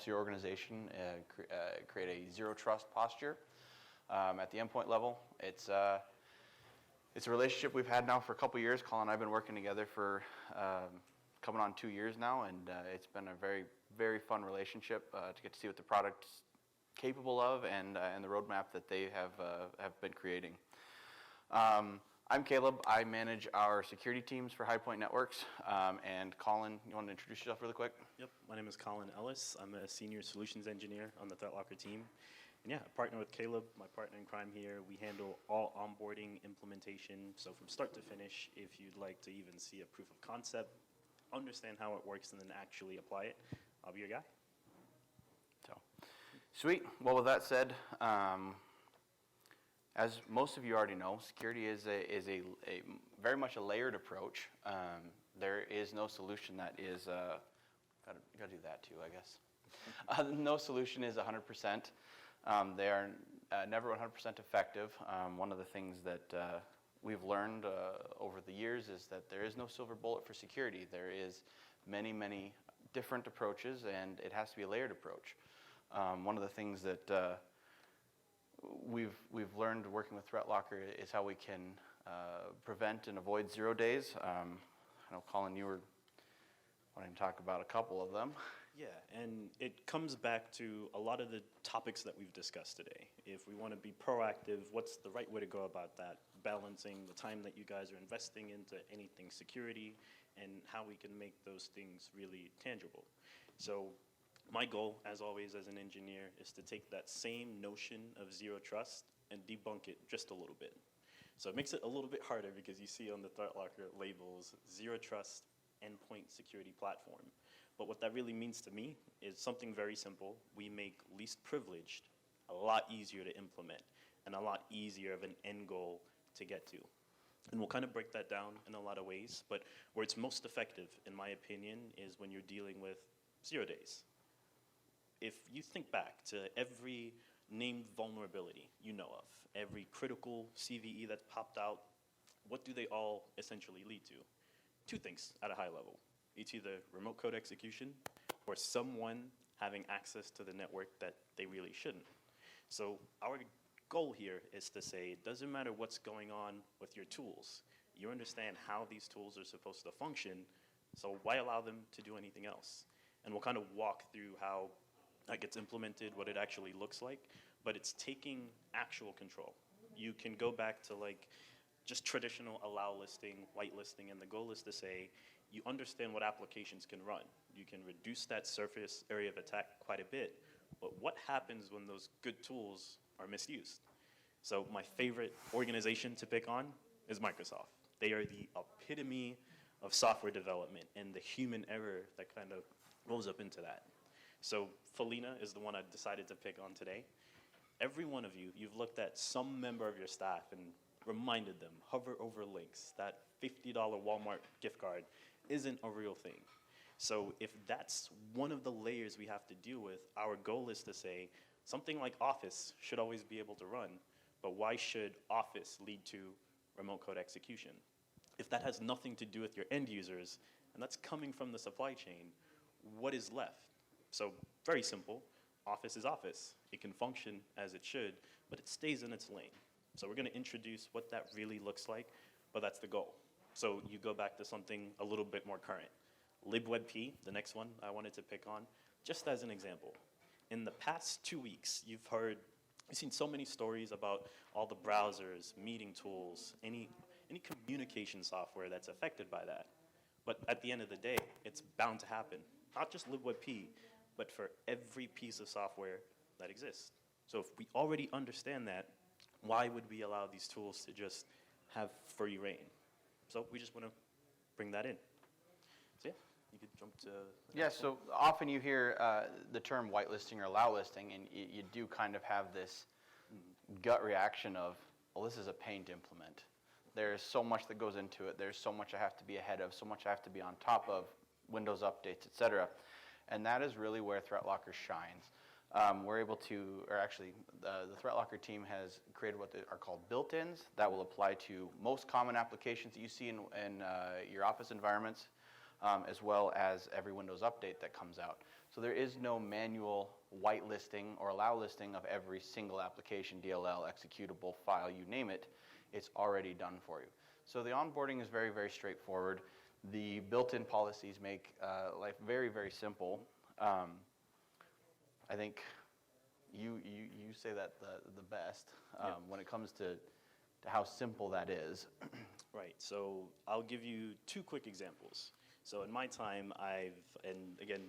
helps your organization create a zero trust posture at the endpoint level. It's a relationship we've had now for a couple years. Colin and I have been working together for coming on 2 years now, and it's been a very, very fun relationship to get to see what the product's capable of and the roadmap that they have been creating. I'm Caleb. I manage our security teams for HighPoint Networks. And Colin, you want to introduce yourself really quick? Yep, my name is Colin Ellis. I'm a senior solutions engineer on the ThreatLocker team. And yeah, I partner with Caleb, my partner in crime here. We handle all onboarding, implementation, so from start to finish. If you'd like to even see a proof of concept, understand how it works, and then actually apply it, I'll be your guy. So, sweet. Well, with that said, as most of you already know, security is a very much a layered approach. There is no solution that is, gotta do that too, I guess. No solution is 100%. They are never 100% effective. One of the things that we've learned over the years is that there is no silver bullet for security. There is many, many different approaches, and it has to be a layered approach. One of the things that we've learned working with ThreatLocker is how we can prevent and avoid 0 days. I know, Colin, you were wanting to talk about a couple of them. Yeah, and it comes back to a lot of the topics that we've discussed today. If we want to be proactive, what's the right way to go about that? Balancing the time that you guys are investing into anything security and how we can make those things really tangible. So my goal, as always, as an engineer, is to take that same notion of zero trust and debunk it just a little bit. So it makes it a little bit harder because you see on the ThreatLocker labels, zero trust endpoint security platform. But what that really means to me is something very simple. We make least privileged a lot easier to implement and a lot easier of an end goal to get to. And we'll kind of break that down in a lot of ways, but where it's most effective, in my opinion, is when you're dealing with 0 days. If you think back to every named vulnerability you know of, every critical CVE that popped out, what do they all essentially lead to? Two things at a high level. It's either remote code execution or someone having access to the network that they really shouldn't. So our goal here is to say it doesn't matter what's going on with your tools. You understand how these tools are supposed to function, so why allow them to do anything else? And we'll kind of walk through how that gets implemented, what it actually looks like, but it's taking actual control. You can go back to like just traditional allow listing, whitelisting, and the goal is to say you understand what applications can run. You can reduce that surface area of attack quite a bit, but what happens when those good tools are misused? So my favorite organization to pick on is Microsoft. They are the epitome of software development and the human error that kind of rolls up into that. So Felina is the one I decided to pick on today. Every one of you, you've looked at some member of your staff and reminded them, hover over links. That $50 Walmart gift card isn't a real thing. So if that's one of the layers we have to deal with, our goal is to say something like Office should always be able to run, but why should Office lead to remote code execution? If that has nothing to do with your end users, and that's coming from the supply chain, what is left? So very simple, Office is Office. It can function as it should, but it stays in its lane. So we're gonna introduce what that really looks like, but that's the goal. So you go back to something a little bit more current. libwebp, the next one I wanted to pick on, just as an example. In the past 2 weeks, you've seen so many stories about all the browsers, meeting tools, any communication software that's affected by that. But at the end of the day, it's bound to happen. Not just libwebp, but for every piece of software that exists. So if we already understand that, why would we allow these tools to just have free reign? So we just want to bring that in. So yeah, you could jump to... Yeah, so often you hear the term whitelisting or allow listing, and you do kind of have this gut reaction of, well, this is a pain to implement. There's so much that goes into it. There's so much I have to be ahead of, so much I have to be on top of, Windows updates, et cetera. And that is really where ThreatLocker shines. We're able to, or actually, the ThreatLocker team has created what are called built-ins that will apply to most common applications that you see in your Office environments, as well as every Windows update that comes out. So there is no manual whitelisting or allow listing of every single application, DLL, executable file, you name it. It's already done for you. So the onboarding is very, very straightforward. The built-in policies make life very, very simple. I think you say that the best when it comes to how simple that is. Right, so I'll give you two quick examples. So in my time, and again,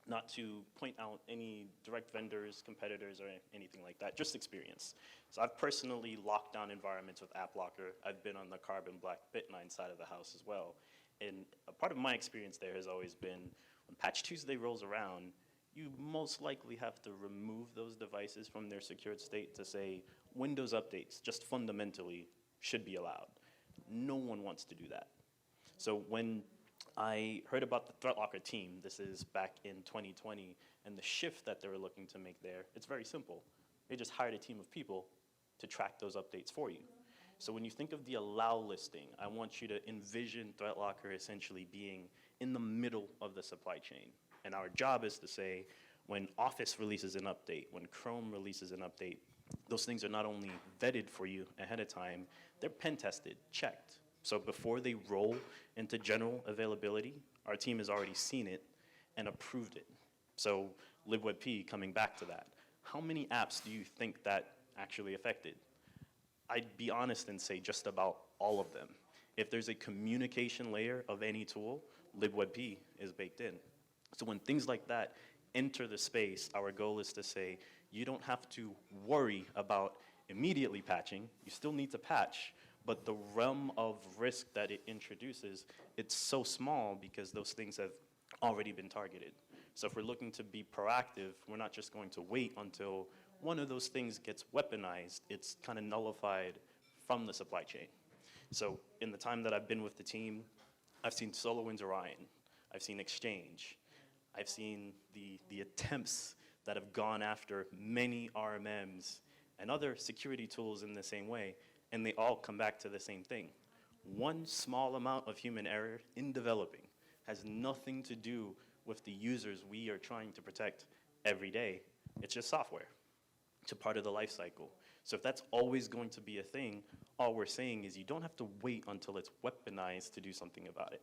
not to point out any direct vendors, competitors, or anything like that, just experience. So I've personally locked down environments with AppLocker. I've been on the Carbon Black Bit9 side of the house as well. And a part of my experience there has always been, when Patch Tuesday rolls around, you most likely have to remove those devices from their secured state to say Windows updates just fundamentally should be allowed. No one wants to do that. So when I heard about the ThreatLocker team, this is back in 2020, and the shift that they were looking to make there, it's very simple. They just hired a team of people to track those updates for you. So when you think of the allow listing, I want you to envision ThreatLocker essentially being in the middle of the supply chain. And our job is to say, when Office releases an update, when Chrome releases an update, those things are not only vetted for you ahead of time, they're pen tested, checked. So before they roll into general availability, our team has already seen it and approved it. So LibWebP, coming back to that, how many apps do you think that actually affected? I'd be honest and say just about all of them. If there's a communication layer of any tool, LibWebP is baked in. So when things like that enter the space, our goal is to say, you don't have to worry about immediately patching. You still need to patch, but the realm of risk that it introduces, it's so small because those things have already been targeted. So if we're looking to be proactive, we're not just going to wait until one of those things gets weaponized. It's kind of nullified from the supply chain. So in the time that I've been with the team, I've seen SolarWinds Orion. I've seen Exchange. I've seen the attempts that have gone after many RMMs and other security tools in the same way, and they all come back to the same thing. One small amount of human error in developing has nothing to do with the users we are trying to protect every day. It's just software. It's a part of the life cycle. So if that's always going to be a thing, all we're saying is you don't have to wait until it's weaponized to do something about it.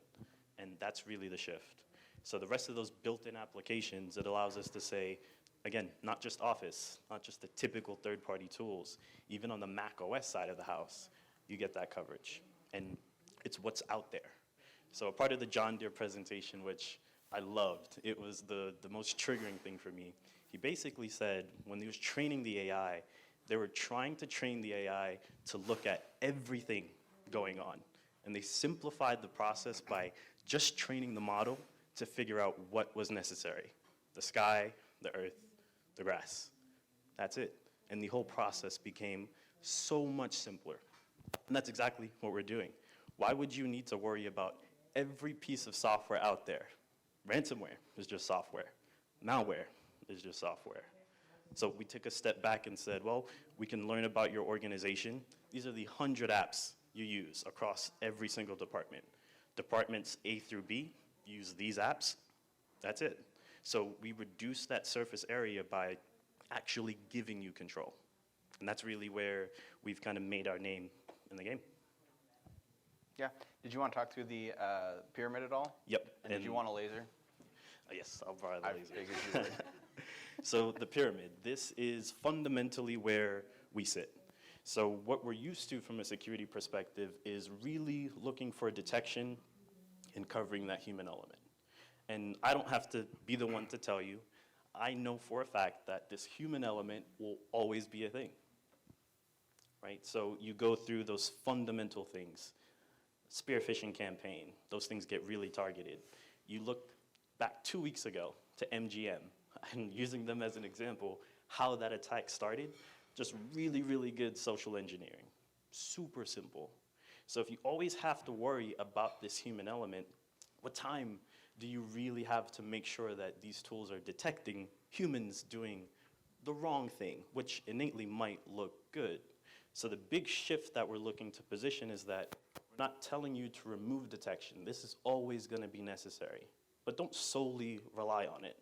And that's really the shift. So the rest of those built-in applications, it allows us to say, again, not just Office, not just the typical third-party tools, even on the Mac OS side of the house, you get that coverage. And it's what's out there. So a part of the John Deere presentation, which I loved, it was the most triggering thing for me. He basically said when he was training the AI, they were trying to train the AI to look at everything going on. And they simplified the process by just training the model to figure out what was necessary. The sky, the earth, the grass. That's it. And the whole process became so much simpler. And that's exactly what we're doing. Why would you need to worry about every piece of software out there? Ransomware is just software. Malware is just software. So we took a step back and said, well, we can learn about your organization. These are the 100 apps you use across every single department. Departments A through B use these apps. That's it. So we reduce that surface area by actually giving you control. And that's really where we've kind of made our name in the game. Yeah. Did you want to talk through the pyramid at all? Yep. And did you want a laser? Yes, I'll borrow the I laser. figured you would. So the pyramid, this is fundamentally where we sit. So what we're used to from a security perspective is really looking for detection and covering that human element. And I don't have to be the one to tell you. I know for a fact that this human element will always be a thing, right? So you go through those fundamental things. Spear phishing campaign, those things get really targeted. You look back 2 weeks ago to MGM, and using them as an example, how that attack started, just really, really good social engineering. Super simple. So if you always have to worry about this human element, what time do you really have to make sure that these tools are detecting humans doing the wrong thing, which innately might look good? So the big shift that we're looking to position is that we're not telling you to remove detection. This is always going to be necessary. But don't solely rely on it.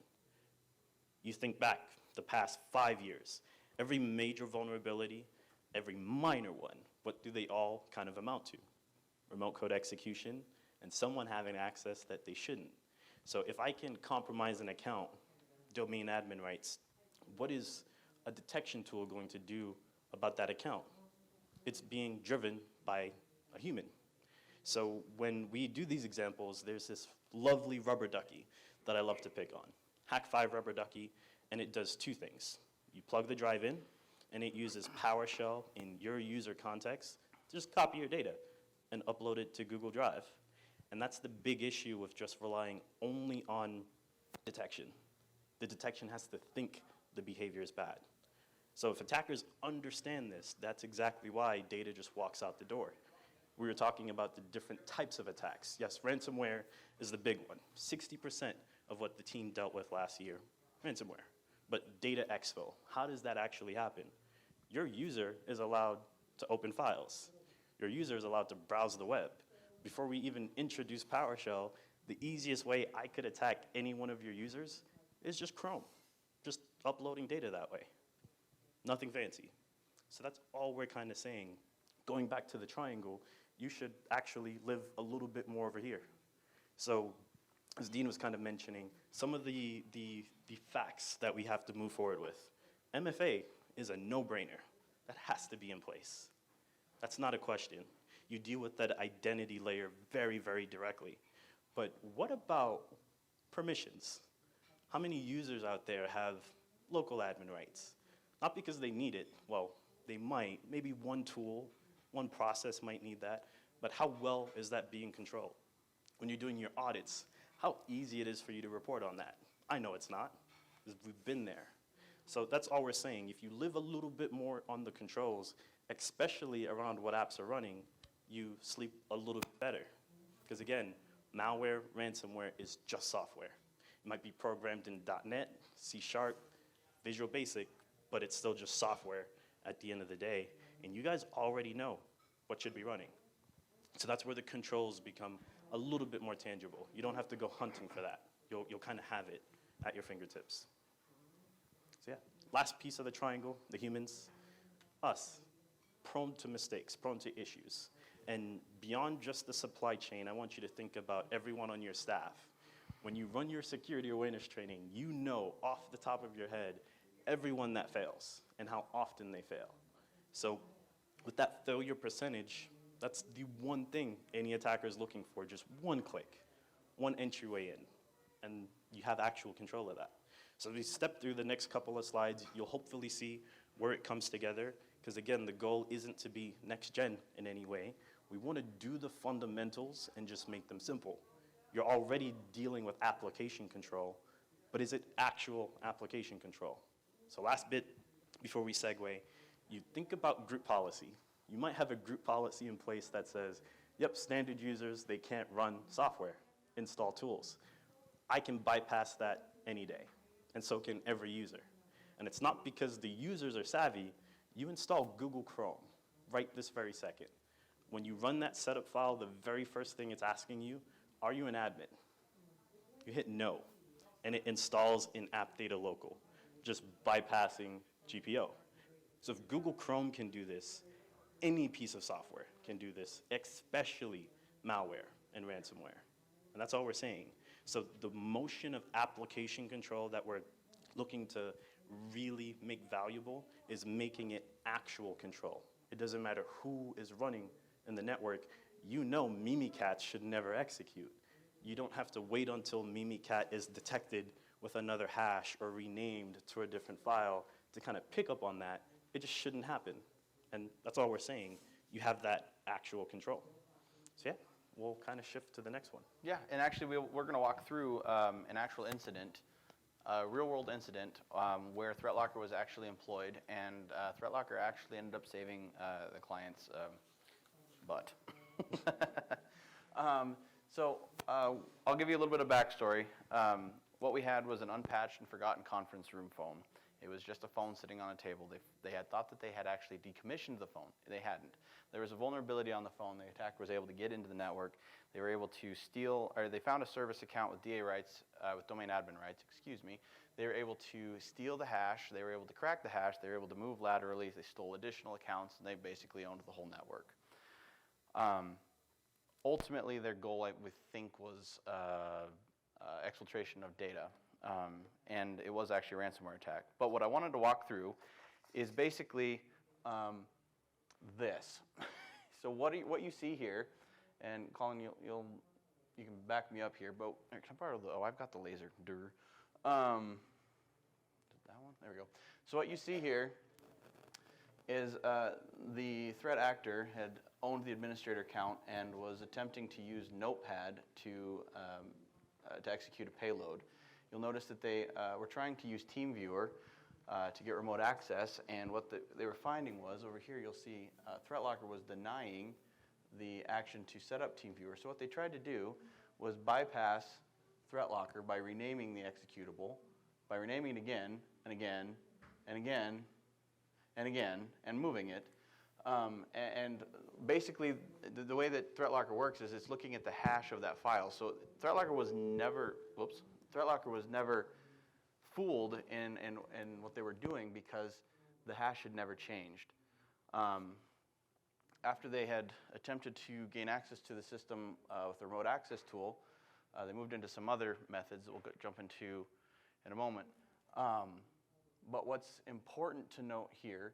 You think back the past 5 years, every major vulnerability, every minor one, what do they all kind of amount to? Remote code execution and someone having access that they shouldn't. So if I can compromise an account, domain admin rights, what is a detection tool going to do about that account? It's being driven by a human. So when we do these examples, there's this lovely rubber ducky that I love to pick on. Hack5 rubber ducky, and it does two things. You plug the drive in, and it uses PowerShell in your user context to just copy your data and upload it to Google Drive. And that's the big issue with just relying only on detection. The detection has to think the behavior is bad. So if attackers understand this, that's exactly why data just walks out the door. We were talking about the different types of attacks. Yes, ransomware is the big one. 60% of what the team dealt with last year, ransomware. But data exfil, how does that actually happen? Your user is allowed to open files. Your user is allowed to browse the web. Before we even introduce PowerShell, the easiest way I could attack any one of your users is just Chrome, just uploading data that way. Nothing fancy. So that's all we're kind of saying. Going back to the triangle, you should actually live a little bit more over here. So as Dean was kind of mentioning, some of the facts that we have to move forward with. MFA is a no-brainer. That has to be in place. That's not a question. You deal with that identity layer very, very directly. But what about permissions? How many users out there have local admin rights? Not because they need it. Well, they might. Maybe one tool, one process might need that. But how well is that being controlled? When you're doing your audits, how easy it is for you to report on that. I know it's not, because we've been there. So that's all we're saying. If you live a little bit more on the controls, especially around what apps are running, you sleep a little bit better. Because again, malware, ransomware is just software. It might be programmed in .NET, C#, Visual Basic, but it's still just software at the end of the day. And you guys already know what should be running. So that's where the controls become a little bit more tangible. You don't have to go hunting for that. You'll kind of have it at your fingertips. So yeah, last piece of the triangle, the humans, us, prone to mistakes, prone to issues. And beyond just the supply chain, I want you to think about everyone on your staff. When you run your security awareness training, you know off the top of your head everyone that fails and how often they fail. So with that failure percentage, that's the one thing any attacker is looking for, just one click, one entryway in, and you have actual control of that. So as we step through the next couple of slides, you'll hopefully see where it comes together, because again, the goal isn't to be next gen in any way. We want to do the fundamentals and just make them simple. You're already dealing with application control, but is it actual application control? So last bit before we segue, you think about group policy. You might have a group policy in place that says, yep, standard users, they can't run software, install tools. I can bypass that any day, and so can every user. And it's not because the users are savvy. You install Google Chrome right this very second. When you run that setup file, the very first thing it's asking you, are you an admin? You hit no, and it installs in app data local, just bypassing GPO. So if Google Chrome can do this, any piece of software can do this, especially malware and ransomware. And that's all we're saying. So the motion of application control that we're looking to really make valuable is making it actual control. It doesn't matter who is running in the network. You know Mimikatz should never execute. You don't have to wait until Mimikatz is detected with another hash or renamed to a different file to kind of pick up on that. It just shouldn't happen. And that's all we're saying. You have that actual control. So yeah, we'll kind of shift to the next one. Yeah, and actually we're going to walk through an actual incident, a real-world incident where ThreatLocker was actually employed, and ThreatLocker actually ended up saving the client's butt. So I'll give you a little bit of backstory. What we had was an unpatched and forgotten conference room phone. It was just a phone sitting on a table. They had thought that they had actually decommissioned the phone. They hadn't. There was a vulnerability on the phone. The attacker was able to get into the network. They were able to steal, or they found a service account with DA rights, with domain admin rights, excuse me. They were able to steal the hash, they were able to crack the hash, they were able to move laterally, they stole additional accounts, and they basically owned the whole network. Ultimately, their goal, we think, was exfiltration of data, and it was actually a ransomware attack. But what I wanted to walk through is basically this. So what you see here, and Colin, you can back me up here, but can I borrow the? Oh, I've got the laser. That one? There we go. So what you see here is the threat actor had owned the administrator account and was attempting to use Notepad to execute a payload. You'll notice that they were trying to use TeamViewer to get remote access, and what they were finding was, over here you'll see ThreatLocker was denying the action to set up TeamViewer. So what they tried to do was bypass ThreatLocker by renaming the executable, by renaming it again and again and again and again and moving it. And basically, the way that ThreatLocker works is it's looking at the hash of that file. So ThreatLocker was never fooled in what they were doing because the hash had never changed. After they had attempted to gain access to the system with the remote access tool, they moved into some other methods that we'll jump into in a moment. But what's important to note here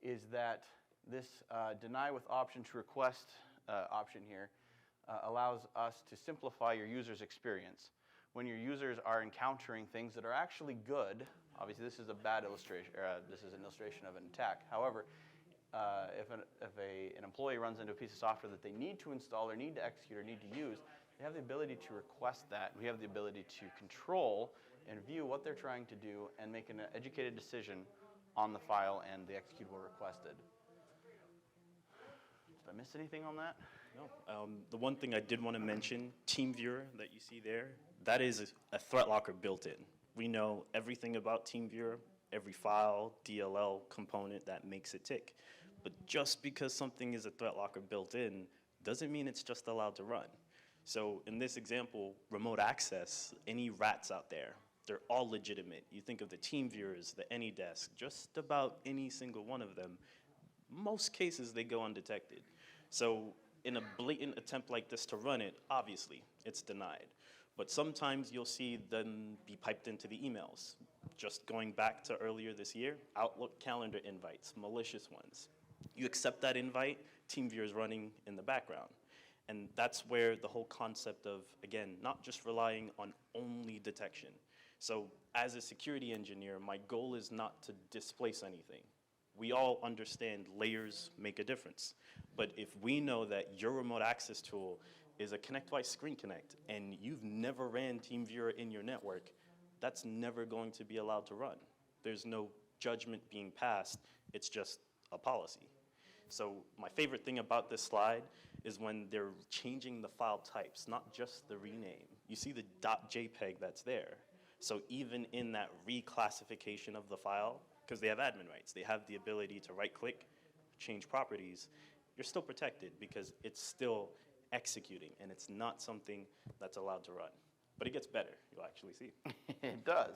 is that this deny with option to request option here allows us to simplify your user's experience. When your users are encountering things that are actually good, obviously this is a bad illustration, this is an illustration of an attack. However, if an employee runs into a piece of software that they need to install or need to execute or need to use, they have the ability to request that. We have the ability to control and view what they're trying to do and make an educated decision on the file and the executable requested. Did I miss anything on that? No. The one thing I did want to mention, TeamViewer that you see there, that is a ThreatLocker built in. We know everything about TeamViewer, every file, DLL component that makes it tick. But just because something is a ThreatLocker built in doesn't mean it's just allowed to run. So in this example, remote access, any rats out there, they're all legitimate. You think of the TeamViewers, the AnyDesk, just about any single one of them. Most cases, they go undetected. So in a blatant attempt like this to run it, obviously, it's denied. But sometimes you'll see them be piped into the emails. Just going back to earlier this year, Outlook calendar invites, malicious ones. You accept that invite, TeamViewer is running in the background. And that's where the whole concept of, again, not just relying on only detection. So as a security engineer, my goal is not to displace anything. We all understand layers make a difference. But if we know that your remote access tool is a ConnectWise Screen Connect and you've never ran TeamViewer in your network, that's never going to be allowed to run. There's no judgment being passed, it's just a policy. So my favorite thing about this slide is when they're changing the file types, not just the rename. You see the .jpeg that's there. So even in that reclassification of the file, because they have admin rights, they have the ability to right-click, change properties, you're still protected because it's still executing and it's not something that's allowed to run. But it gets better, you'll actually see. It does.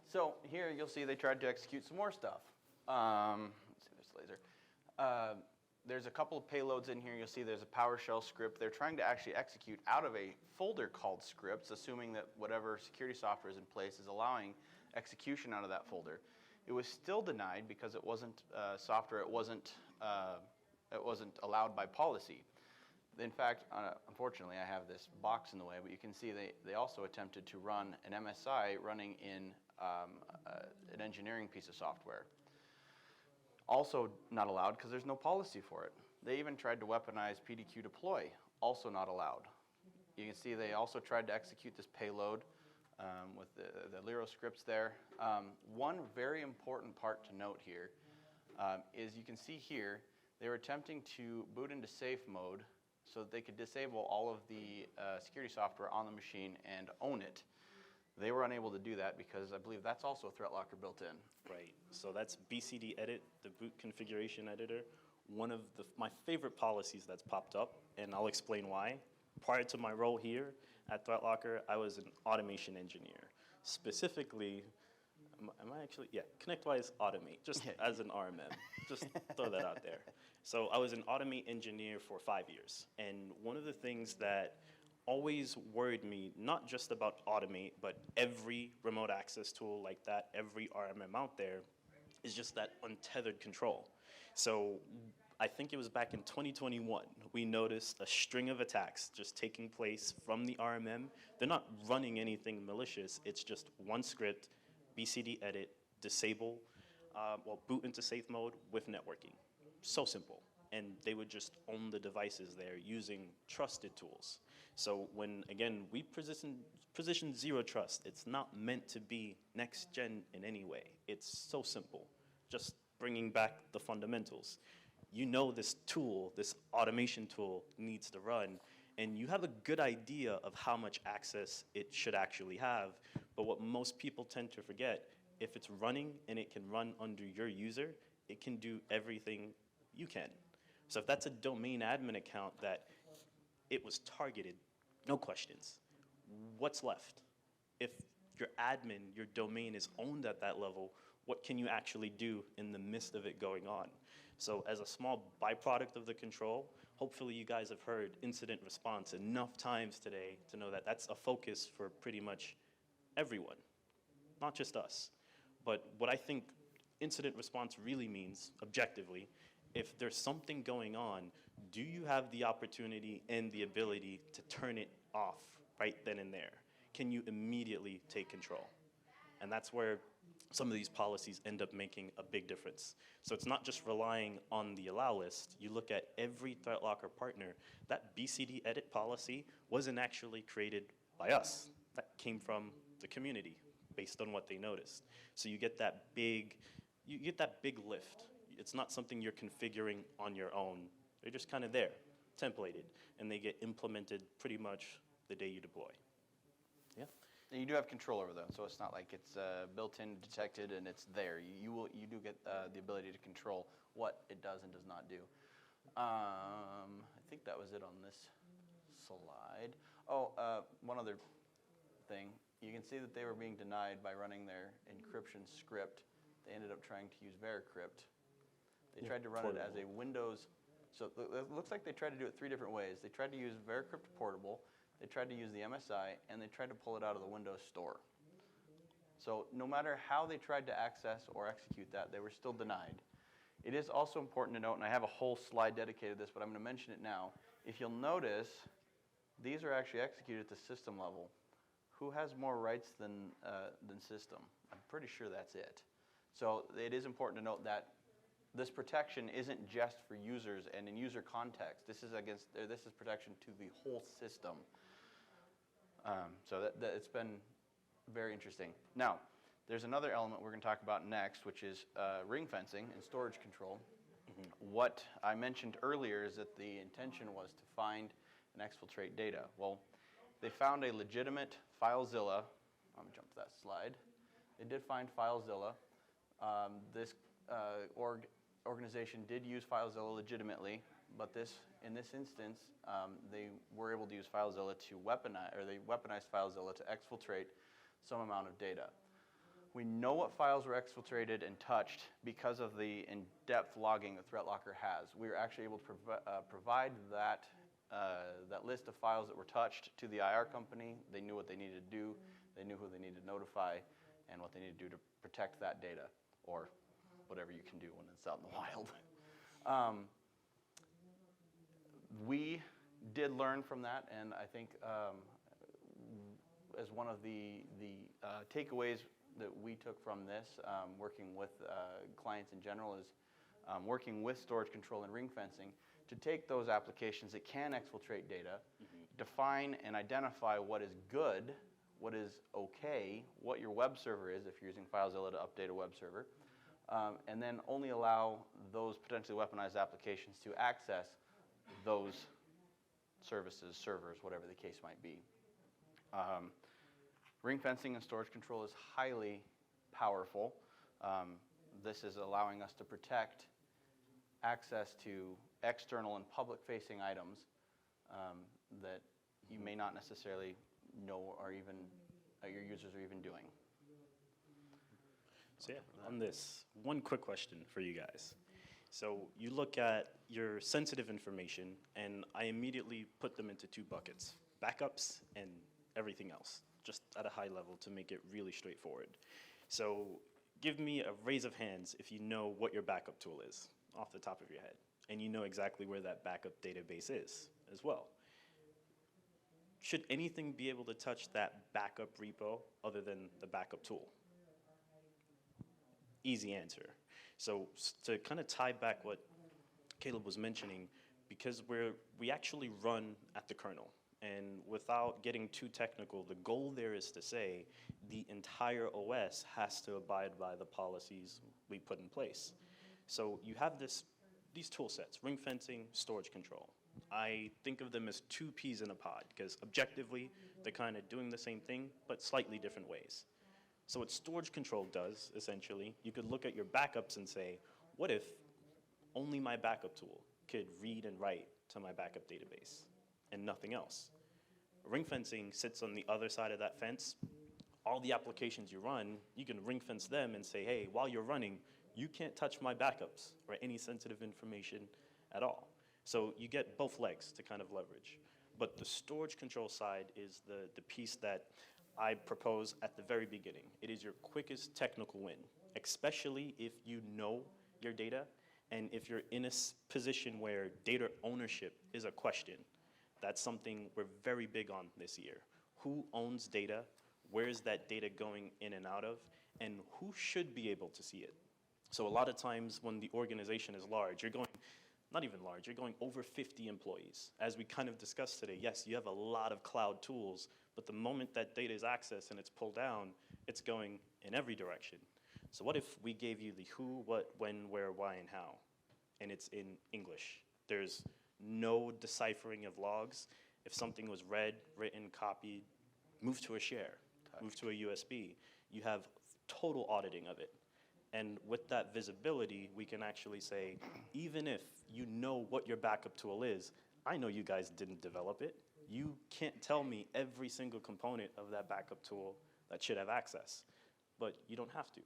So here you'll see they tried to execute some more stuff. Let's see this laser. There's a couple of payloads in here. You'll see there's a PowerShell script. They're trying to actually execute out of a folder called scripts, assuming that whatever security software is in place is allowing execution out of that folder. It was still denied because it wasn't software. It wasn't allowed by policy. In fact, unfortunately, I have this box in the way, but you can see they also attempted to run an MSI running in an engineering piece of software. Also not allowed because there's no policy for it. They even tried to weaponize PDQ deploy, also not allowed. You can see they also tried to execute this payload with the Lero scripts there. One very important part to note here is you can see here they were attempting to boot into safe mode so that they could disable all of the security software on the machine and own it. They were unable to do that because I believe that's also a ThreatLocker built in. Right, so that's BCD Edit, the boot configuration editor. One of my favorite policies that's popped up, and I'll explain why. Prior to my role here at ThreatLocker, I was an automation engineer. Specifically, Am I actually? Yeah, ConnectWise Automate, just as an RMM. Just throw that out there. So I was an Automate engineer for 5 years. And one of the things that always worried me, not just about Automate, but every remote access tool like that, every RMM out there, is just that untethered control. So I think it was back in 2021, we noticed a string of attacks just taking place from the RMM. They're not running anything malicious. It's just one script, BCD edit, disable, boot into safe mode with networking. So simple. And they would just own the devices there using trusted tools. So when, again, we position zero trust, it's not meant to be next gen in any way. It's so simple. Just bringing back the fundamentals. You know this tool, this automation tool needs to run, and you have a good idea of how much access it should actually have. But what most people tend to forget, if it's running and it can run under your user, it can do everything you can. So if that's a domain admin account that it was targeted, no questions. What's left? If your admin, your domain is owned at that level, what can you actually do in the midst of it going on? So as a small byproduct of the control, hopefully you guys have heard incident response enough times today to know that that's a focus for pretty much everyone, not just us. But what I think incident response really means, objectively, if there's something going on, do you have the opportunity and the ability to turn it off right then and there? Can you immediately take control? And that's where some of these policies end up making a big difference. So it's not just relying on the allow list. You look at every ThreatLocker partner, that BCD edit policy wasn't actually created by us. That came from the community based on what they noticed. So you get that big lift. It's not something you're configuring on your own. They're just kind of there, templated, and they get implemented pretty much the day you deploy. Yeah. And you do have control over them, so it's not like it's built-in, detected, and it's there. You do get the ability to control what it does and does not do. I think that was it on this slide. Oh, one other thing. You can see that they were being denied by running their encryption script. They ended up trying to use Veracrypt. They tried to run it as a Windows, so it looks like they tried to do it 3 different ways. They tried to use Veracrypt Portable, they tried to use the MSI, and they tried to pull it out of the Windows Store. So no matter how they tried to access or execute that, they were still denied. It is also important to note, and I have a whole slide dedicated to this, but I'm going to mention it now. If you'll notice, these are actually executed at the system level. Who has more rights than system? I'm pretty sure that's it. So it is important to note that this protection isn't just for users and in user context. This is protection to the whole system. So it's been very interesting. Now, there's another element we're going to talk about next, which is ring fencing and storage control. Mm-hmm. What I mentioned earlier is that the intention was to find and exfiltrate data. Well, they found a legitimate FileZilla. I'm going to jump to that slide. They did find FileZilla. This organization did use FileZilla legitimately, but in this instance, they were able to use FileZilla to they weaponized FileZilla to exfiltrate some amount of data. We know what files were exfiltrated and touched because of the in-depth logging that ThreatLocker has. We were actually able to provide that list of files that were touched to the IR company. They knew what they needed to do. They knew who they needed to notify and what they needed to do to protect that data, or whatever you can do when it's out in the wild. We did learn from that, and I think as one of the takeaways that we took from this, working with clients in general, is working with storage control and ring fencing to take those applications that can exfiltrate data, define and identify what is good, what is okay, what your web server is if you're using FileZilla to update a web server, and then only allow those potentially weaponized applications to access those services, servers, whatever the case might be. Ring fencing and storage control is highly powerful. This is allowing us to protect access to external and public-facing items that you may not necessarily know or even your users are even doing. So yeah, on this, one quick question for you guys. So you look at your sensitive information, and I immediately put them into two buckets: backups and everything else, just at a high level to make it really straightforward. So give me a raise of hands if you know what your backup tool is off the top of your head, and you know exactly where that backup database is as well. Should anything be able to touch that backup repo other than the backup tool? Easy answer. So to kind of tie back what Caleb was mentioning, because we actually run at the kernel, and without getting too technical, the goal there is to say the entire OS has to abide by the policies we put in place. So you have these tool sets: ring fencing, storage control. I think of them as two peas in a pod, because objectively they're kind of doing the same thing, but slightly different ways. So what storage control does, essentially, you could look at your backups and say, what if only my backup tool could read and write to my backup database and nothing else? Ring fencing sits on the other side of that fence. All the applications you run, you can ring fence them and say, hey, while you're running, you can't touch my backups or any sensitive information at all. So you get both legs to kind of leverage. But the storage control side is the piece that I propose at the very beginning. It is your quickest technical win, especially if you know your data and if you're in a position where data ownership is a question. That's something we're very big on this year. Who owns data? Where is that data going in and out of? And who should be able to see it? So a lot of times when the organization is large, you're going, not even large, you're going over 50 employees. As we kind of discussed today, yes, you have a lot of cloud tools, but the moment that data is accessed and it's pulled down, it's going in every direction. So what if we gave you the who, what, when, where, why, and how? And it's in English. There's no deciphering of logs. If something was read, written, copied, moved to a share, moved to a USB, you have total auditing of it. And with that visibility, we can actually say, even if you know what your backup tool is, I know you guys didn't develop it. You can't tell me every single component of that backup tool that should have access, but you don't have to.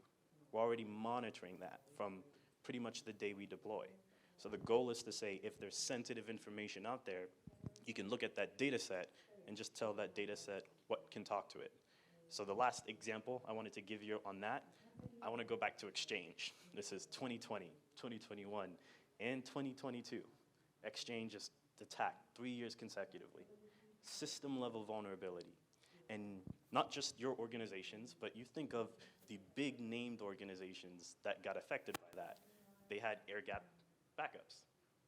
We're already monitoring that from pretty much the day we deploy. So the goal is to say, if there's sensitive information out there, you can look at that data set and just tell that data set what can talk to it. So the last example I wanted to give you on that, I want to go back to Exchange. This is 2020, 2021, and 2022. Exchange is attacked 3 years consecutively. System level vulnerability. And not just your organizations, but you think of the big named organizations that got affected by that. They had air gap backups.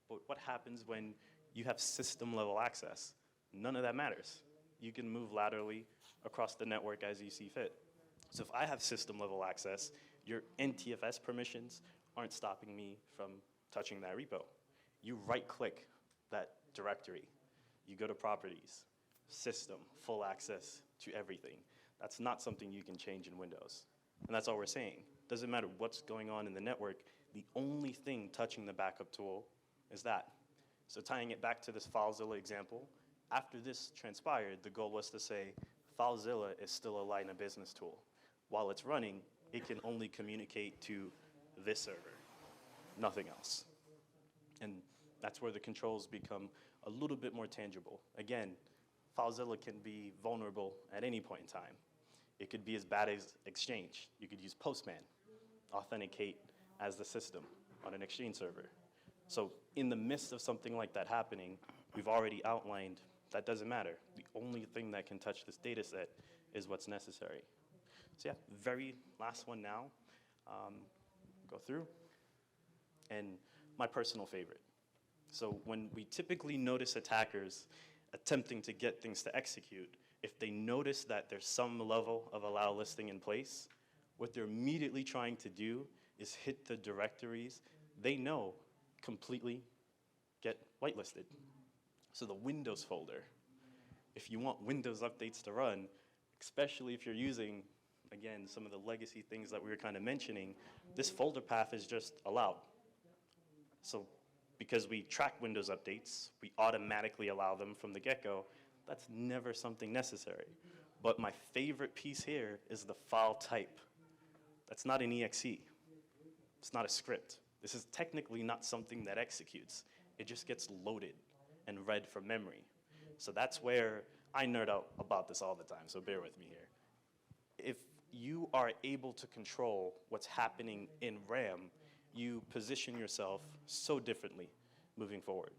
But what happens when you have system level access? None of that matters. You can move laterally across the network as you see fit. So if I have system level access, your NTFS permissions aren't stopping me from touching that repo. You right click that directory. You go to properties, system, full access to everything. That's not something you can change in Windows. And that's all we're saying. Doesn't matter what's going on in the network, the only thing touching the backup tool is that. So tying it back to this FileZilla example, after this transpired, the goal was to say, FileZilla is still a line of business tool. While it's running, it can only communicate to this server, nothing else. And that's where the controls become a little bit more tangible. Again, FileZilla can be vulnerable at any point in time. It could be as bad as Exchange. You could use Postman, authenticate as the system on an Exchange server. So in the midst of something like that happening, we've already outlined that doesn't matter. The only thing that can touch this data set is what's necessary. So yeah, very last one now. Go through. And my personal favorite. So when we typically notice attackers attempting to get things to execute, if they notice that there's some level of allow listing in place, what they're immediately trying to do is hit the directories they know completely get whitelisted. So the Windows folder, if you want Windows updates to run, especially if you're using, again, some of the legacy things that we were kind of mentioning, this folder path is just allowed. So because we track Windows updates, we automatically allow them from the get-go. That's never something necessary. But my favorite piece here is the file type. That's not an EXE. It's not a script. This is technically not something that executes. It just gets loaded and read from memory. So that's where I nerd out about this all the time, so bear with me here. If you are able to control what's happening in RAM, you position yourself so differently moving forward.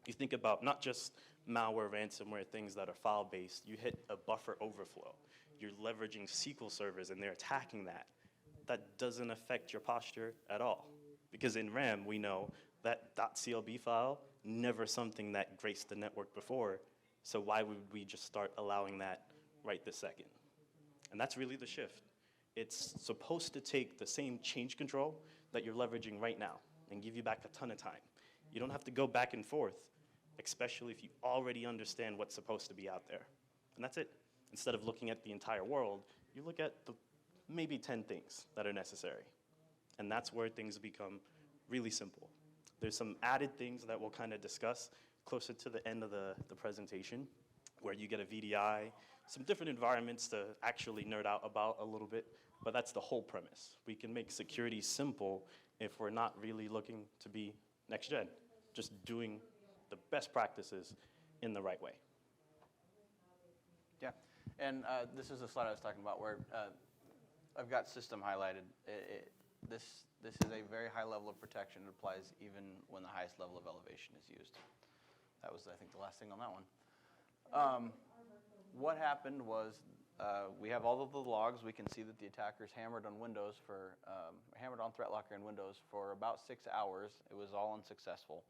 You think about not just malware, ransomware, things that are file-based. You hit a buffer overflow. You're leveraging SQL servers, and they're attacking that. That doesn't affect your posture at all. Because in RAM, we know that .clb file, never something that graced the network before, so why would we just start allowing that right this second? And that's really the shift. It's supposed to take the same change control that you're leveraging right now and give you back a ton of time. You don't have to go back and forth, especially if you already understand what's supposed to be out there. And that's it. Instead of looking at the entire world, you look at the maybe 10 things that are necessary. And that's where things become really simple. There's some added things that we'll kind of discuss closer to the end of the presentation, where you get a VDI, some different environments to actually nerd out about a little bit, but that's the whole premise. We can make security simple if we're not really looking to be next gen, just doing the best practices in the right way. Yeah, and this is the slide I was talking about where I've got system highlighted. This is a very high level of protection. It applies even when the highest level of elevation is used. That was, I think, the last thing on that one. What happened was we have all of the logs. We can see that the attackers hammered on Windows hammered on ThreatLocker in Windows for about 6 hours. It was all unsuccessful.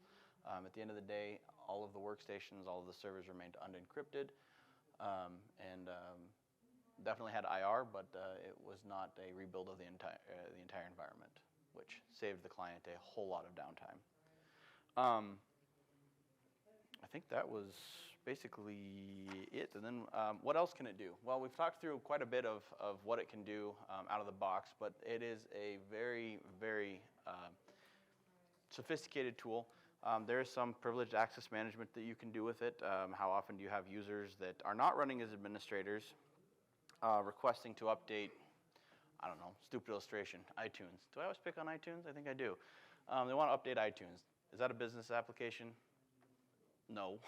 At the end of the day, all of the workstations, all of the servers remained unencrypted, and definitely had IR, but it was not a rebuild of the entire environment, which saved the client a whole lot of downtime. I think that was basically it. And then what else can it do? Well, we've talked through quite a bit of what it can do out of the box, but it is a very, very sophisticated tool. There is some privileged access management that you can do with it. How often do you have users that are not running as administrators requesting to update, I don't know, stupid illustration, iTunes. Do I always pick on iTunes? I think I do. They want to update iTunes. Is that a business application? No.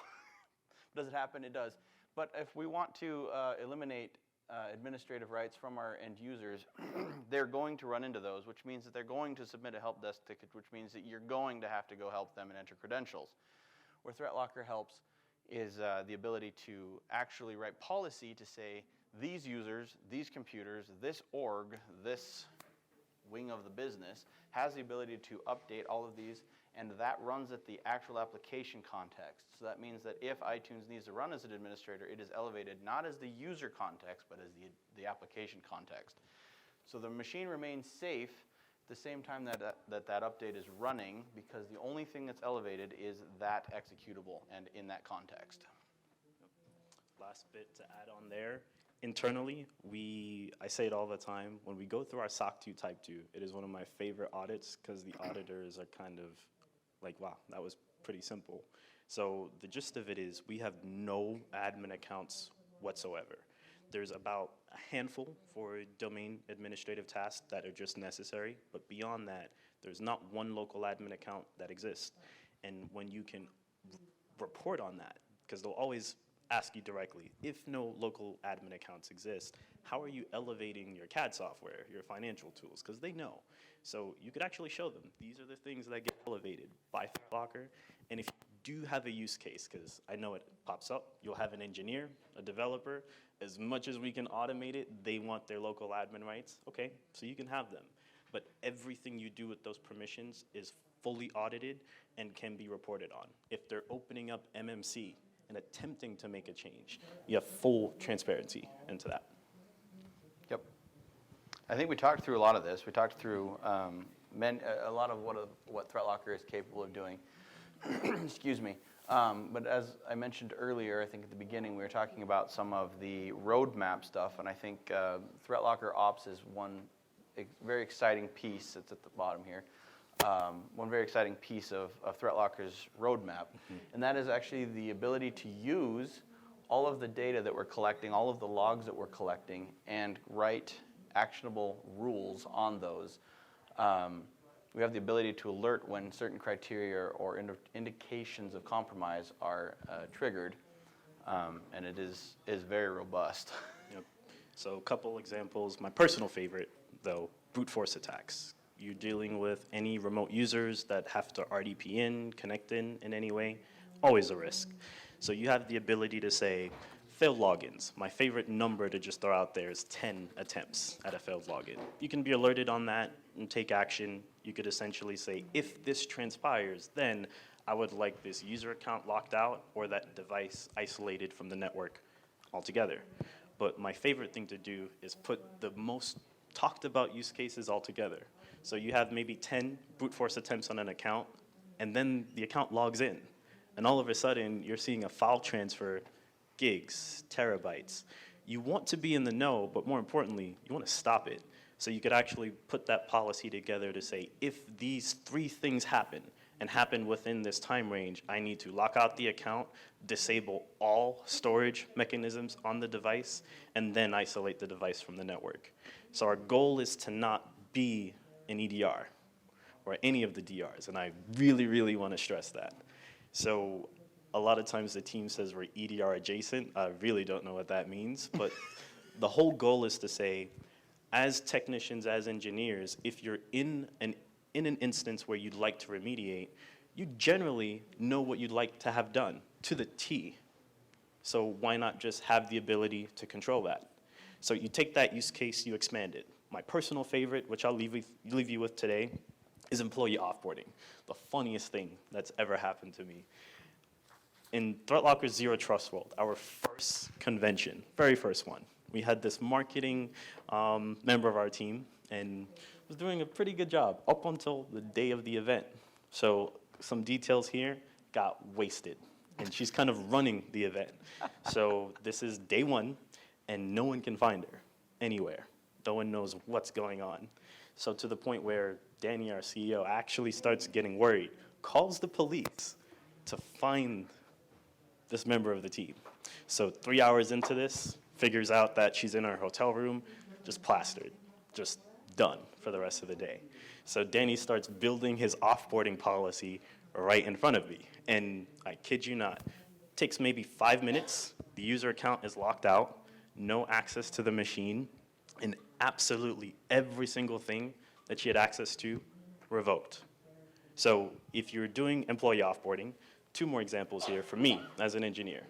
Does it happen? It does. But if we want to eliminate administrative rights from our end users, they're going to run into those, which means that they're going to submit a help desk ticket, which means that you're going to have to go help them and enter credentials. Where ThreatLocker helps is the ability to actually write policy to say, these users, these computers, this org, this wing of the business has the ability to update all of these, and that runs at the actual application context. So that means that if iTunes needs to run as an administrator, it is elevated not as the user context, but as the application context. So the machine remains safe at the same time that update is running, because the only thing that's elevated is that executable and in that context. Last bit to add on there. Internally, I say it all the time, when we go through our SOC 2 Type 2, it is one of my favorite audits because the auditors are kind of like, wow, that was pretty simple. So the gist of it is we have no admin accounts whatsoever. There's about a handful for domain administrative tasks that are just necessary, but beyond that, there's not one local admin account that exists. And when you can report on that, because they'll always ask you directly, if no local admin accounts exist, how are you elevating your CAD software, your financial tools? Because they know. So you could actually show them, these are the things that get elevated by ThreatLocker. And if you do have a use case, because I know it pops up, you'll have an engineer, a developer. As much as we can automate it, they want their local admin rights. Okay, so you can have them. But everything you do with those permissions is fully audited and can be reported on. If they're opening up MMC and attempting to make a change, you have full transparency into that. Yep. I think we talked through a lot of this. We talked through a lot of what ThreatLocker is capable of doing. Excuse me. But as I mentioned earlier, I think at the beginning, we were talking about some of the roadmap stuff, and I think ThreatLocker Ops is one very exciting piece that's at the bottom here. One very exciting piece of ThreatLocker's roadmap, and that is actually the ability to use all of the data that we're collecting, all of the logs that we're collecting, and write actionable rules on those. We have the ability to alert when certain criteria or indications of compromise are triggered, and it is very robust. Yep. So a couple examples. My personal favorite, though, brute force attacks. You're dealing with any remote users that have to RDP in, connect in any way, always a risk. So you have the ability to say, failed logins. My favorite number to just throw out there is 10 attempts at a failed login. You can be alerted on that and take action. You could essentially say, if this transpires, then I would like this user account locked out or that device isolated from the network altogether. But my favorite thing to do is put the most talked about use cases all together. So you have maybe 10 brute force attempts on an account, and then the account logs in. And all of a sudden, you're seeing a file transfer, gigs, terabytes. You want to be in the know, but more importantly, you want to stop it. So you could actually put that policy together to say, if these 3 things happen, and happen within this time range, I need to lock out the account, disable all storage mechanisms on the device, and then isolate the device from the network. So our goal is to not be an EDR or any of the DRs, and I really, really want to stress that. So a lot of times the team says we're EDR adjacent. I really don't know what that means, but the whole goal is to say, as technicians, as engineers, if you're in an instance where you'd like to remediate, you generally know what you'd like to have done to the T. So why not just have the ability to control that? So you take that use case, you expand it. My personal favorite, which I'll leave you with today, is employee offboarding. The funniest thing that's ever happened to me. In ThreatLocker's Zero Trust World, our first convention, very first one, we had this marketing member of our team, and was doing a pretty good job up until the day of the event. So some details here got wasted, and she's kind of running the event. So this is day 1, and no one can find her anywhere. No one knows what's going on. So to the point where Danny, our CEO, actually starts getting worried, calls the police to find this member of the team. So 3 hours into this, figures out that she's in her hotel room, just plastered, just done for the rest of the day. So Danny starts building his offboarding policy right in front of me. And I kid you not, takes maybe 5 minutes, the user account is locked out, no access to the machine, and absolutely every single thing that she had access to revoked. So if you're doing employee offboarding, 2 more examples here for me as an engineer.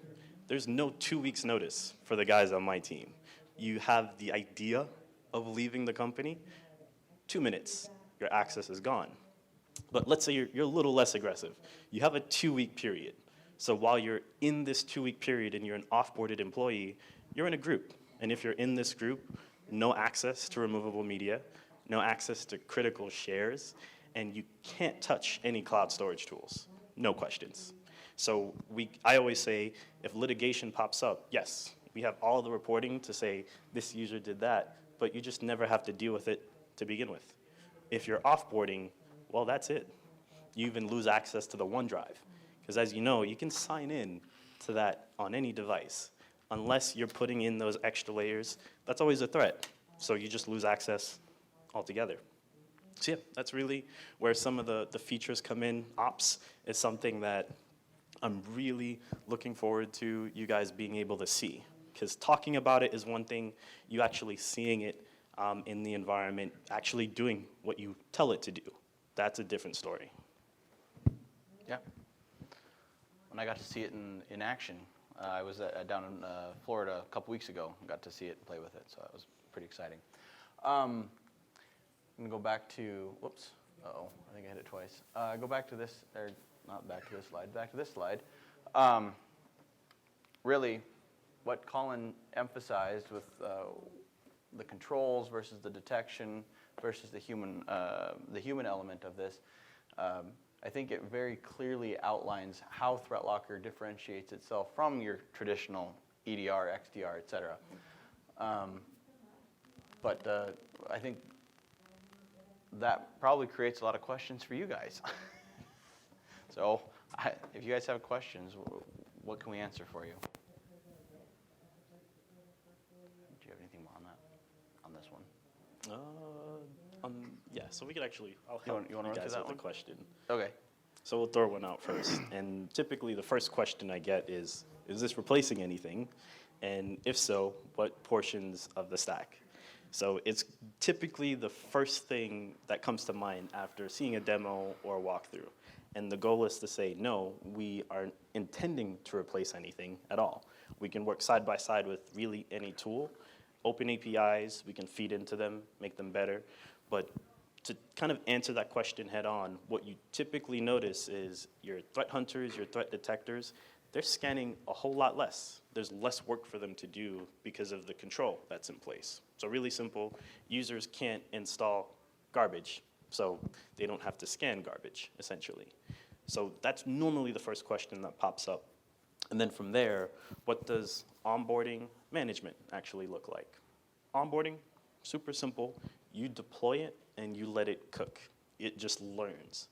There's no 2 weeks notice for the guys on my team. You have the idea of leaving the company, 2 minutes, your access is gone. But let's say you're a little less aggressive. You have a 2-week period. So while you're in this 2-week period and you're an offboarded employee, you're in a group. And if you're in this group, no access to removable media, no access to critical shares, and you can't touch any cloud storage tools, no questions. So I always say, if litigation pops up, yes, we have all the reporting to say this user did that, but you just never have to deal with it to begin with. If you're offboarding, well, that's it. You even lose access to the OneDrive. Because as you know, you can sign in to that on any device. Unless you're putting in those extra layers, that's always a threat. So you just lose access altogether. So yeah, that's really where some of the features come in. Ops is something that I'm really looking forward to you guys being able to see. Because talking about it is one thing, you actually seeing it in the environment, actually doing what you tell it to do, that's a different story. Yeah. When I got to see it in action, I was down in Florida a couple weeks ago and got to see it and play with it, so that was pretty exciting. I'm going to go back to, whoops, uh-oh, I think I hit it twice. Go back to this, or not back to this slide, back to this slide. Really, what Colin emphasized with the controls versus the detection versus the human element of this, I think it very clearly outlines how ThreatLocker differentiates itself from your traditional EDR, XDR, et cetera. But I think that probably creates a lot of questions for you guys. So if you guys have questions, what can we answer for you? Do you have anything more on that, on this one? Yeah, so we could actually, I'll You help want- you wanna run guys through that with the one? question. Okay. So we'll throw one out first. And typically the first question I get is this replacing anything? And if so, what portions of the stack? So it's typically the first thing that comes to mind after seeing a demo or a walkthrough. And the goal is to say, no, we aren't intending to replace anything at all. We can work side by side with really any tool. Open APIs, we can feed into them, make them better. But to kind of answer that question head on, what you typically notice is your threat hunters, your threat detectors, they're scanning a whole lot less. There's less work for them to do because of the control that's in place. So really simple, users can't install garbage, so they don't have to scan garbage, essentially. So that's normally the first question that pops up. And then from there, what does onboarding management actually look like? Onboarding, super simple. You deploy it and you let it cook. It just learns.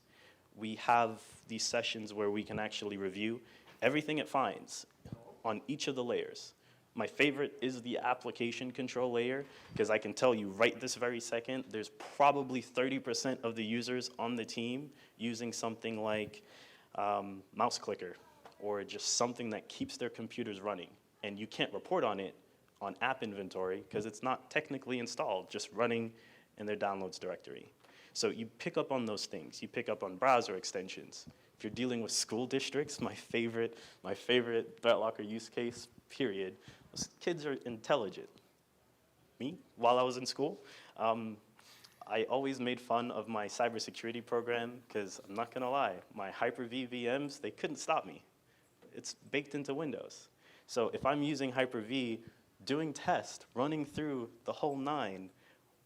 We have these sessions where we can actually review everything it finds on each of the layers. My favorite is the application control layer, because I can tell you right this very second, there's probably 30% of the users on the team using something like mouse clicker, or just something that keeps their computers running. And you can't report on it on app inventory because it's not technically installed, just running in their downloads directory. So you pick up on those things. You pick up on browser extensions. If you're dealing with school districts, my favorite ThreatLocker use case, period, was kids are intelligent. Me, while I was in school, I always made fun of my cybersecurity program because I'm not gonna lie, my Hyper-V VMs, they couldn't stop me. It's baked into Windows. So if I'm using Hyper-V, doing tests, running through the whole nine,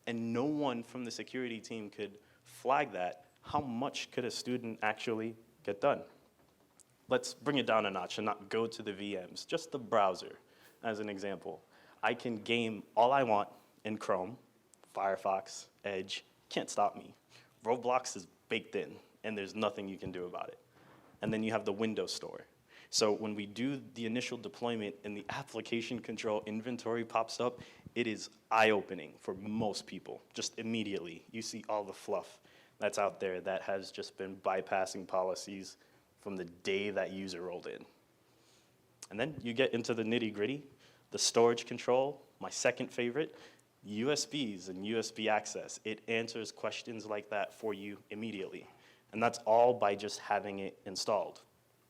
and no one from the security team could flag that, how much could a student actually get done? Let's bring it down a notch and not go to the VMs, just the browser as an example. I can game all I want in Chrome, Firefox, Edge, can't stop me. Roblox is baked in, and there's nothing you can do about it. And then you have the Windows Store. So when we do the initial deployment and the application control inventory pops up, it is eye-opening for most people, just immediately. You see all the fluff that's out there that has just been bypassing policies from the day that user rolled in. And then you get into the nitty-gritty, the storage control, my second favorite, USBs and USB access. It answers questions like that for you immediately. And that's all by just having it installed.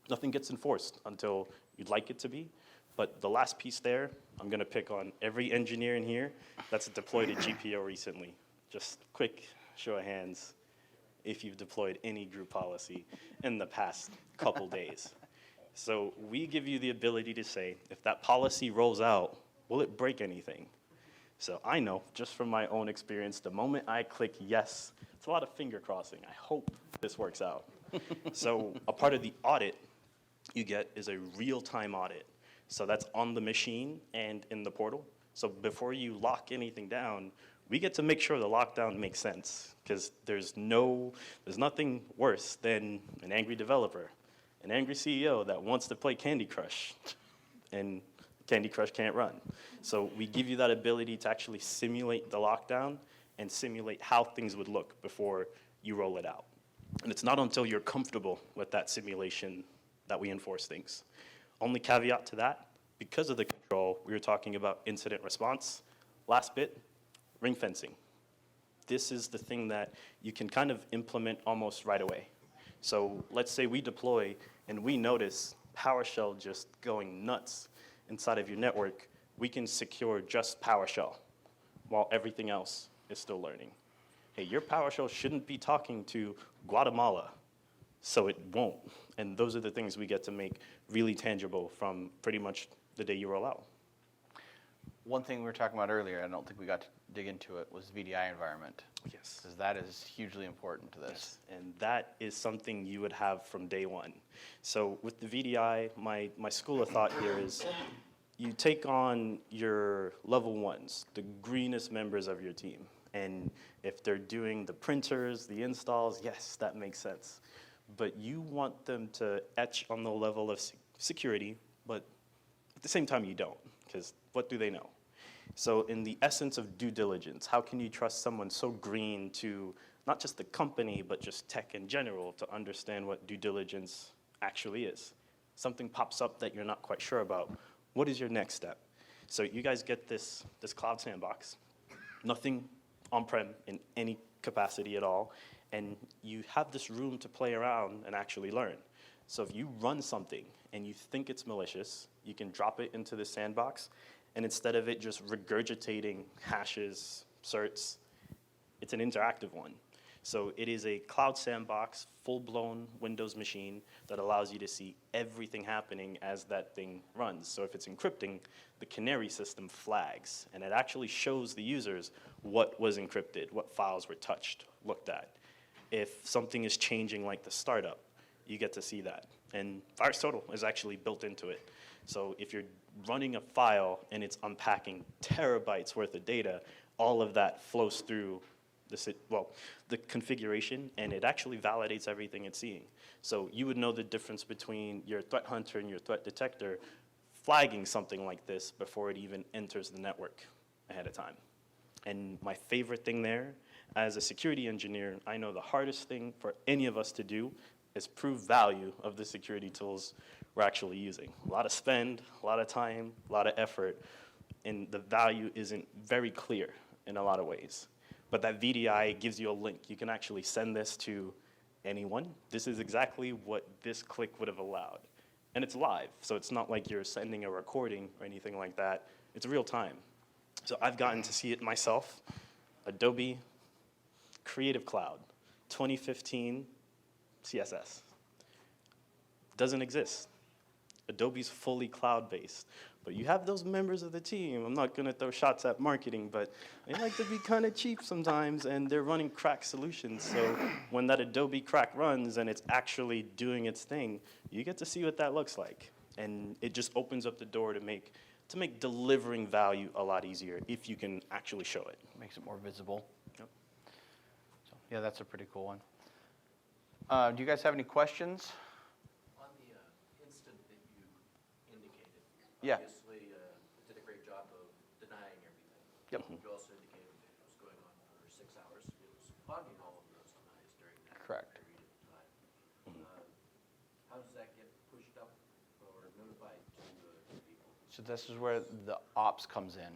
Nothing gets enforced until you'd like it to be. But the last piece there, I'm going to pick on every engineer in here that's deployed a GPO recently. Just quick show of hands if you've deployed any group policy in the past couple days. So we give you the ability to say, if that policy rolls out, will it break anything? So I know, just from my own experience, the moment I click yes, it's a lot of finger crossing. I hope this works out. So a part of the audit you get is a real-time audit. So that's on the machine and in the portal. So before you lock anything down, we get to make sure the lockdown makes sense, because there's nothing worse than an angry developer, an angry CEO that wants to play Candy Crush, and Candy Crush can't run. So we give you that ability to actually simulate the lockdown and simulate how things would look before you roll it out. And it's not until you're comfortable with that simulation that we enforce things. Only caveat to that, because of the control, we were talking about incident response. Last bit, ring fencing. This is the thing that you can kind of implement almost right away. So let's say we deploy and we notice PowerShell just going nuts inside of your network. We can secure just PowerShell while everything else is still learning. Hey, your PowerShell shouldn't be talking to Guatemala, so it won't. And those are the things we get to make really tangible from pretty much the day you roll out. One thing we were talking about earlier, I don't think we got to dig into it, was VDI environment. Yes. Because that is hugely important to this. Yes. And that is something you would have from day one. So with the VDI, my school of thought here is you take on your level ones, the greenest members of your team. And if they're doing the printers, the installs, yes, that makes sense. But you want them to etch on the level of security, but at the same time you don't, because what do they know? So in the essence of due diligence, how can you trust someone so green to not just the company, but just tech in general to understand what due diligence actually is? Something pops up that you're not quite sure about. What is your next step? So you guys get this cloud sandbox, nothing on-prem in any capacity at all, and you have this room to play around and actually learn. So if you run something and you think it's malicious, you can drop it into the sandbox, and instead of it just regurgitating hashes, certs, it's an interactive one. So it is a cloud sandbox, full-blown Windows machine that allows you to see everything happening as that thing runs. So if it's encrypting, the canary system flags, and it actually shows the users what was encrypted, what files were touched, looked at. If something is changing like the startup, you get to see that. And VirusTotal is actually built into it. So if you're running a file and it's unpacking terabytes worth of data, all of that flows through the configuration, and it actually validates everything it's seeing. So you would know the difference between your threat hunter and your threat detector flagging something like this before it even enters the network ahead of time. And my favorite thing there, as a security engineer, I know the hardest thing for any of us to do is prove value of the security tools we're actually using. A lot of spend, a lot of time, a lot of effort, and the value isn't very clear in a lot of ways. But that VDI gives you a link. You can actually send this to anyone. This is exactly what this click would have allowed. And it's live, so it's not like you're sending a recording or anything like that. It's real time. So I've gotten to see it myself. Adobe Creative Cloud, 2015 CSS. Doesn't exist. Adobe's fully cloud-based. But you have those members of the team. I'm not going to throw shots at marketing, but they like to be kind of cheap sometimes, and they're running crack solutions. So when that Adobe crack runs and it's actually doing its thing, you get to see what that looks like. And it just opens up the door to make delivering value a lot easier if you can actually show it. Makes it more visible. Yep. So, yeah, that's a pretty cool one. Do you guys have any questions? On the instant that you indicated, Yeah. obviously did a great job of denying everything. Yep. You also indicated that it was going on for 6 hours. It was logging all of those denies during that Correct. period of time. How does that get pushed up or notified to people? So this is where the ops comes in.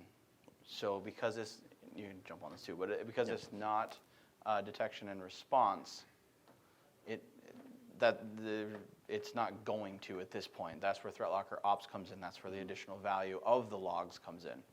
So because this, you can jump on this too, but because it's not detection and response, it's not going to at this point. That's where ThreatLocker Ops comes in. That's where the additional value of the logs comes in.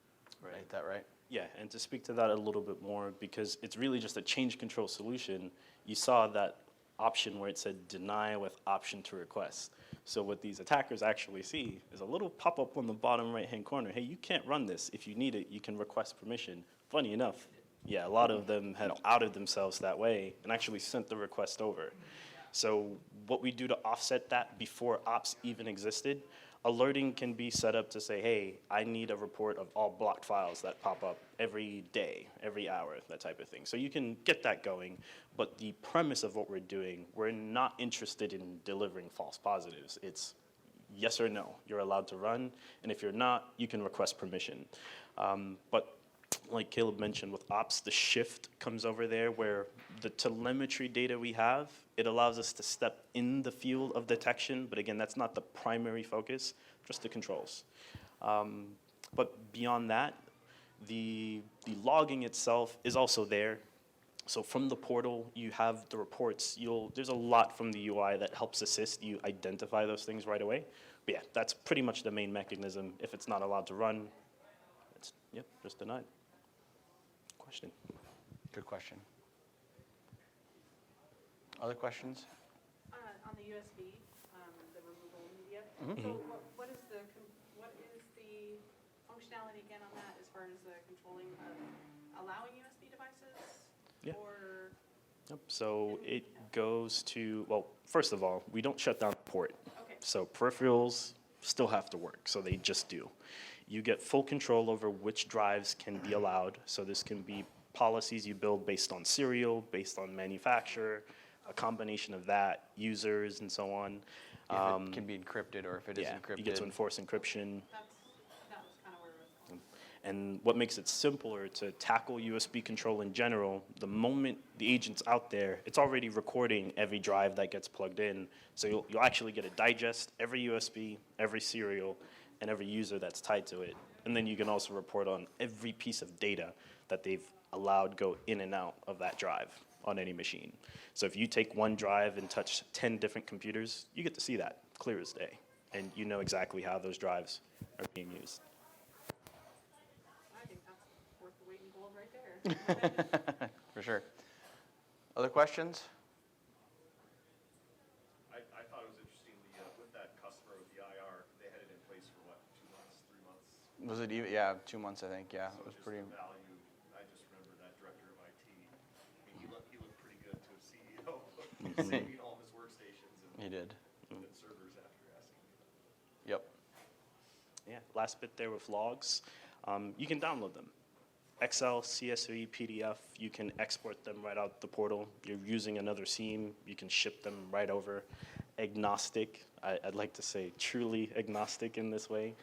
Right. Is that right? Yeah, and to speak to that a little bit more, because it's really just a change control solution, you saw that option where it said deny with option to request. So what these attackers actually see is a little pop-up on the bottom right-hand corner. Hey, you can't run this. If you need it, you can request permission. Funny enough, yeah, a lot of them have outed themselves that way and actually sent the request over. So what we do to offset that before ops even existed, alerting can be set up to say, hey, I need a report of all blocked files that pop up every day, every hour, that type of thing. So you can get that going, but the premise of what we're doing, we're not interested in delivering false positives. It's yes or no, you're allowed to run, and if you're not, you can request permission. But like Caleb mentioned with ops, the shift comes over there where the telemetry data we have, it allows us to step in the field of detection, but again, that's not the primary focus, just the controls. But beyond that, the logging itself is also there. So from the portal, you have the reports. There's a lot from the UI that helps assist you identify those things right away. But yeah, that's pretty much the main mechanism. If it's not allowed to run, it's just denied. Question. Good question. Other questions? On the USB, the removal media. Mhm. So what is the functionality again on that as far as the controlling of allowing USB devices? Yeah. Or Yep. So it goes to, well, first of all, we don't shut down the port. okay. So peripherals still have to work, so they just do. You get full control over which drives can be allowed. So this can be policies you build based on serial, based on manufacturer, a combination of that, users, and so on. If it can be encrypted or if it is Yeah, encrypted. you get to enforce encryption. That was kind of where it was going. And what makes it simpler to tackle USB control in general, the moment the agent's out there, it's already recording every drive that gets plugged in. So you'll actually get a digest, every USB, every serial, and every user that's tied to it. And then you can also report on every piece of data that they've allowed go in and out of that drive on any machine. So if you take one drive and touch 10 different computers, you get to see that clear as day. And you know exactly how those drives are being used. I think that's worth the weight in gold right there. For sure. Other questions? I thought it was interesting, with that customer with the IR, they had it in place for what, 2 months, 3 months? Was it even, yeah, 2 months, I think, yeah. So It was just pretty, the value, I just remember that director of IT, I mean, he looked pretty good to a CEO, saving all of his workstations he did. and servers after asking me that. Yep. Yeah, last bit there with logs. You can download them. Excel, CSV, PDF, you can export them right out the portal. You're using another SIEM, you can ship them right over. Agnostic, I'd like to say truly agnostic in this way.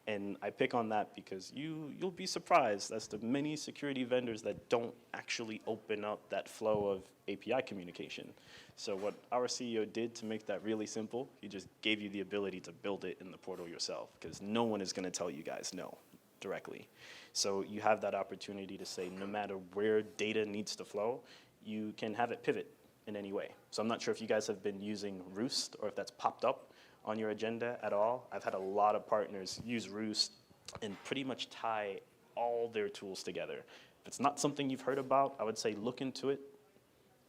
And I pick on that because you'll be surprised as to many security vendors that don't actually open up that flow of API communication. So what our CEO did to make that really simple, he just gave you the ability to build it in the portal yourself, because no one is going to tell you guys no directly. So you have that opportunity to say no matter where data needs to flow, you can have it pivot in any way. So I'm not sure if you guys have been using Roost or if that's popped up on your agenda at all. I've had a lot of partners use Roost and pretty much tie all their tools together. If it's not something you've heard about, I would say look into it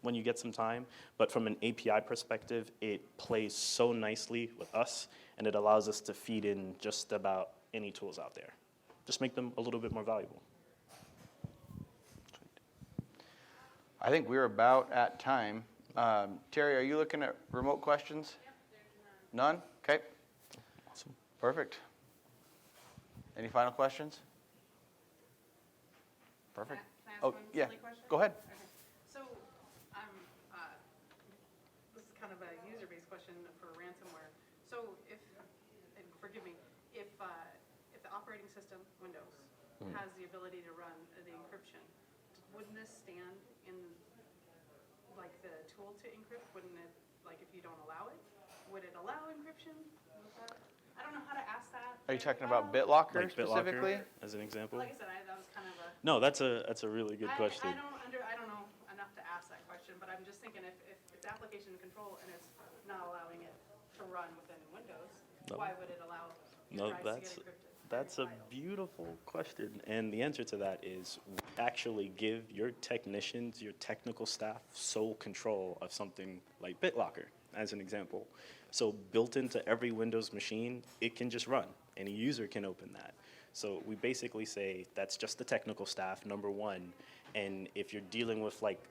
when you get some time. But from an API perspective, it plays so nicely with us, and it allows us to feed in just about any tools out there. Just make them a little bit more valuable. I think we're about at time. Terry, are you looking at remote questions? Yep, there's none. None? Okay, Awesome. perfect. Any final questions? Perfect. Can I ask Oh, one yeah. silly question? Go ahead. Okay. So, this is kind of a user-based question for ransomware. So if, and forgive me, if the operating system, Windows, has the ability to run the encryption, wouldn't this stand in, like, the tool to encrypt? Wouldn't it, like, if you don't allow it, would it allow encryption? I don't know how to ask that. Are you talking very about well. BitLocker Like specifically? BitLocker, as an example? Like I said, that was kind of a. No, that's a really good question. I don't know enough to ask that question, but I'm just thinking if it's application control and it's not allowing it to run within Windows, No. why would it allow No, your drives to get encrypted? that's a beautiful question. And the answer to that is we actually give your technicians, your technical staff, sole control of something like BitLocker, as an example. So built into every Windows machine, it can just run. Any user can open that. So we basically say that's just the technical staff, number one. And if you're dealing with, like,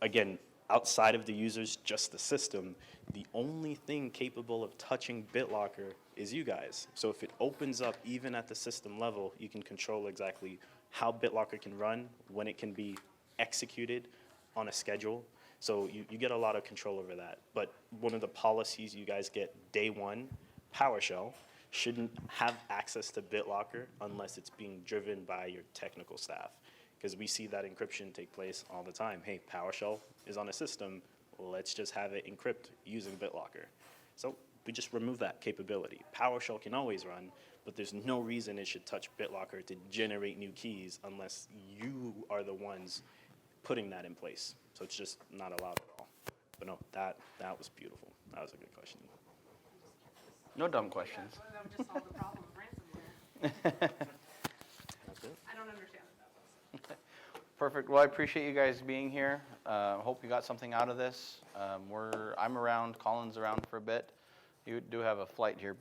again, outside of the users, just the system, the only thing capable of touching BitLocker is you guys. So if it opens up even at the system level, you can control exactly how BitLocker can run, when it can be executed on a schedule. So you get a lot of control over that. But one of the policies you guys get day one, PowerShell, shouldn't have access to BitLocker unless it's being driven by your technical staff. Because we see that encryption take place all the time. Hey, PowerShell is on a system, let's just have it encrypt using BitLocker. So we just remove that capability. PowerShell can always run, but there's no reason it should touch BitLocker to generate new keys unless you are the ones putting that in place. So it's just not allowed at all. But no, that was beautiful. That was a good question. No dumb questions. That would just solve the problem of ransomware. That's it. I don't understand it that well. Perfect. Well, I appreciate you guys being here. Hope you got something out of this. I'm around. Colin's around for a bit. You do have a flight here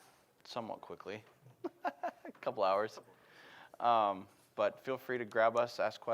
somewhat quickly, a couple hours. But feel free to grab us, ask questions.